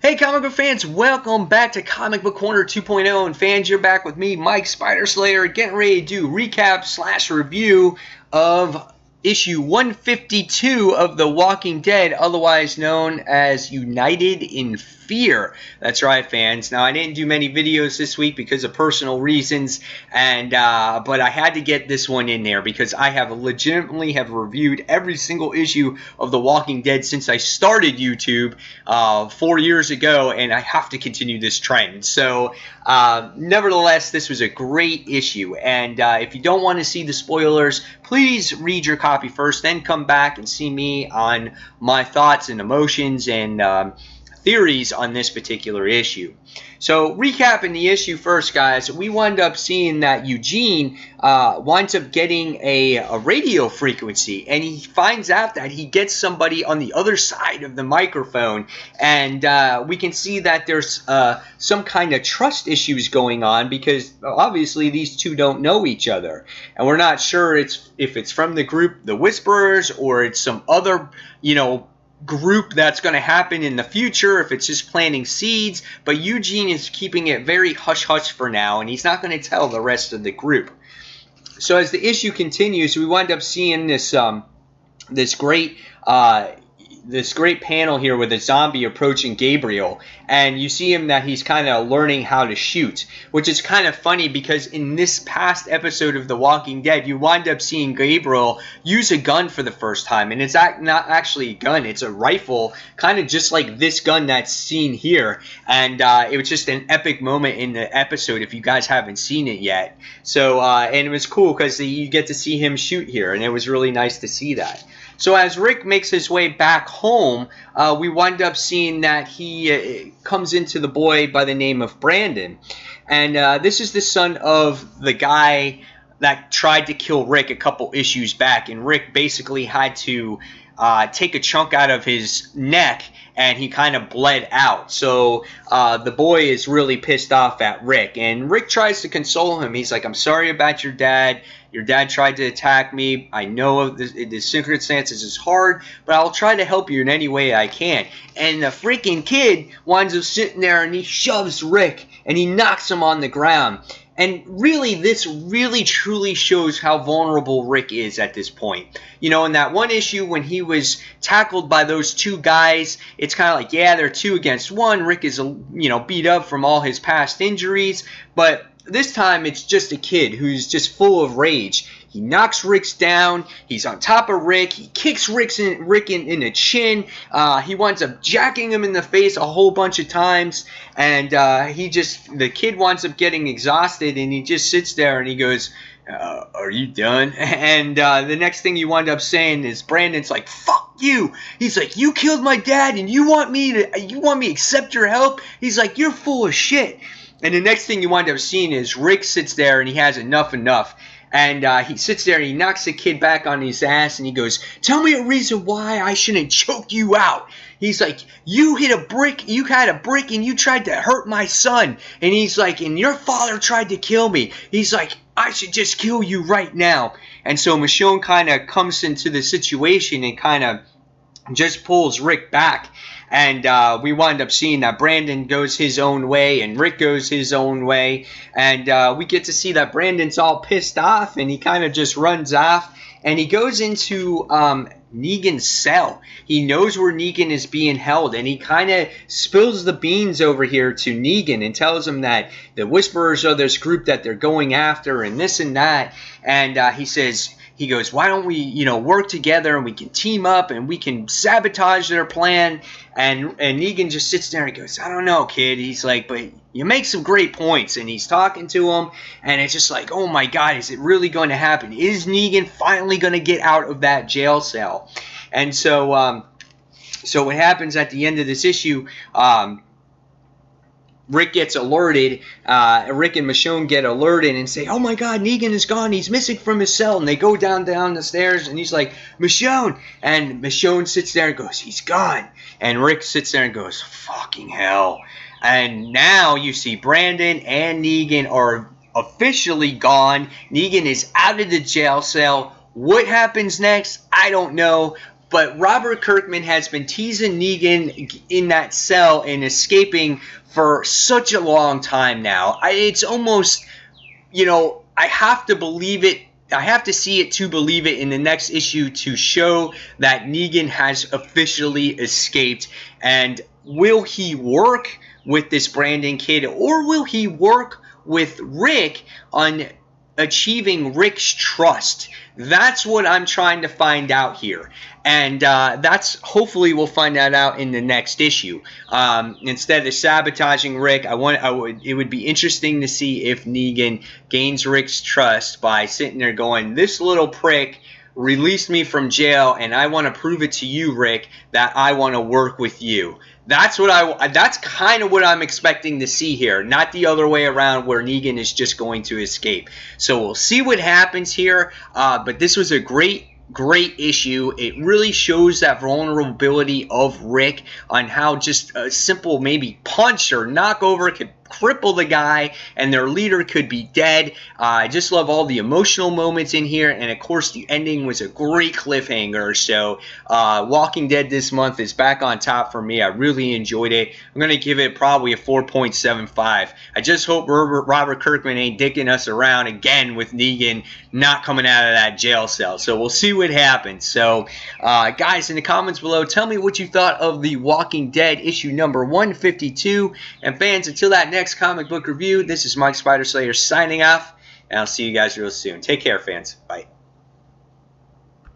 Hey comic book fans, welcome back to Comic Book Corner 2.0, and fans, you're back with me, Mike Spider Slayer, getting ready to do recap / review of issue 152 of The Walking Dead, otherwise known as United in Fear. That's right, fans. Now, I didn't do many videos this week because of personal reasons, and but I had to get this one in there because I have legitimately reviewed every single issue of The Walking Dead since I started YouTube 4 years ago, and I have to continue this trend. So, nevertheless, this was a great issue, and if you don't want to see the spoilers, please read your copy first, then come back and see me on my thoughts and emotions and theories on this particular issue. So, recapping the issue first, guys, we wind up seeing that Eugene winds up getting a radio frequency, and he finds out that he gets somebody on the other side of the microphone, and we can see that there's some kind of trust issues going on because obviously these two don't know each other, and we're not sure if it's from the group, the Whisperers, or it's some other, group that's going to happen in the future, if it's just planting seeds. But Eugene is keeping it very hush-hush for now, and he's not going to tell the rest of the group. So as the issue continues, we wind up seeing this great panel here with a zombie approaching Gabriel, and you see him that he's kind of learning how to shoot, which is kind of funny because in this past episode of The Walking Dead, you wind up seeing Gabriel use a gun for the first time, and it's not actually a gun, it's a rifle, kind of just like this gun that's seen here, and it was just an epic moment in the episode if you guys haven't seen it yet. So, and it was cool because you get to see him shoot here, and it was really nice to see that. So as Rick makes his way back home, we wind up seeing that he comes into the boy by the name of Brandon. And this is the son of the guy that tried to kill Rick a couple issues back. And Rick basically had to take a chunk out of his neck, and he kind of bled out. So the boy is really pissed off at Rick. And Rick tries to console him. He's like, I'm sorry about your dad. Your dad tried to attack me. I know the circumstances is hard, but I'll try to help you in any way I can. And the freaking kid winds up sitting there, and he shoves Rick, and he knocks him on the ground. And really, this really truly shows how vulnerable Rick is at this point. In that one issue when he was tackled by those two guys, it's kind of like, yeah, they're 2 against 1. Rick is, beat up from all his past injuries. But this time, it's just a kid who's just full of rage. He knocks Rick down. He's on top of Rick. He kicks Rick in the chin. He winds up jacking him in the face a whole bunch of times. And the kid winds up getting exhausted, and he just sits there and he goes, are you done? And the next thing you wind up saying is Brandon's like, fuck you. He's like, you killed my dad, and you want me to accept your help? He's like, you're full of shit. And the next thing you wind up seeing is Rick sits there and he has enough. And he sits there and he knocks the kid back on his ass, and he goes, tell me a reason why I shouldn't choke you out. He's like, you had a brick, and you tried to hurt my son. And he's like, and your father tried to kill me. He's like, I should just kill you right now. And so Michonne kind of comes into the situation and kind of just pulls Rick back. And we wind up seeing that Brandon goes his own way and Rick goes his own way. And we get to see that Brandon's all pissed off, and he kind of just runs off. And he goes into Negan's cell. He knows where Negan is being held, and he kind of spills the beans over here to Negan and tells him that the Whisperers are this group that they're going after and this and that. And he goes, why don't we, work together and we can team up and we can sabotage their plan? And Negan just sits there and goes, I don't know, kid. He's like, but you make some great points. And he's talking to him, and it's just like, oh my God, is it really going to happen? Is Negan finally going to get out of that jail cell? And so what happens at the end of this issue, Rick gets alerted, Rick and Michonne get alerted and say, oh my God, Negan is gone, he's missing from his cell. And they go down the stairs, and he's like, Michonne. And Michonne sits there and goes, he's gone. And Rick sits there and goes, fucking hell. And now you see Brandon and Negan are officially gone. Negan is out of the jail cell. What happens next? I don't know. but Robert Kirkman has been teasing Negan in that cell and escaping for such a long time now. It's almost, I have to believe it. I have to see it to believe it in the next issue to show that Negan has officially escaped. And will he work with this Brandon kid, or will he work with Rick on achieving Rick's trust? That's what I'm trying to find out here, and that's hopefully we'll find that out in the next issue. Instead of sabotaging Rick, it would be interesting to see if Negan gains Rick's trust by sitting there going, "This little prick released me from jail, and I want to prove it to you, Rick, that I want to work with you." That's kind of what I'm expecting to see here, not the other way around where Negan is just going to escape. So we'll see what happens here, but this was a great issue. It really shows that vulnerability of Rick on how just a simple maybe punch or knockover could cripple the guy and their leader could be dead. I just love all the emotional moments in here, and of course the ending was a great cliffhanger. So Walking Dead this month is back on top for me. I really enjoyed it. I'm going to give it probably a 4.75. I just hope Robert Kirkman ain't dicking us around again with Negan not coming out of that jail cell. So we'll see what happens. So guys, in the comments below, tell me what you thought of The Walking Dead issue number 152. And fans, until that next comic book review, this is Mike Spider Slayer signing off, and I'll see you guys real soon. Take care, fans. Bye.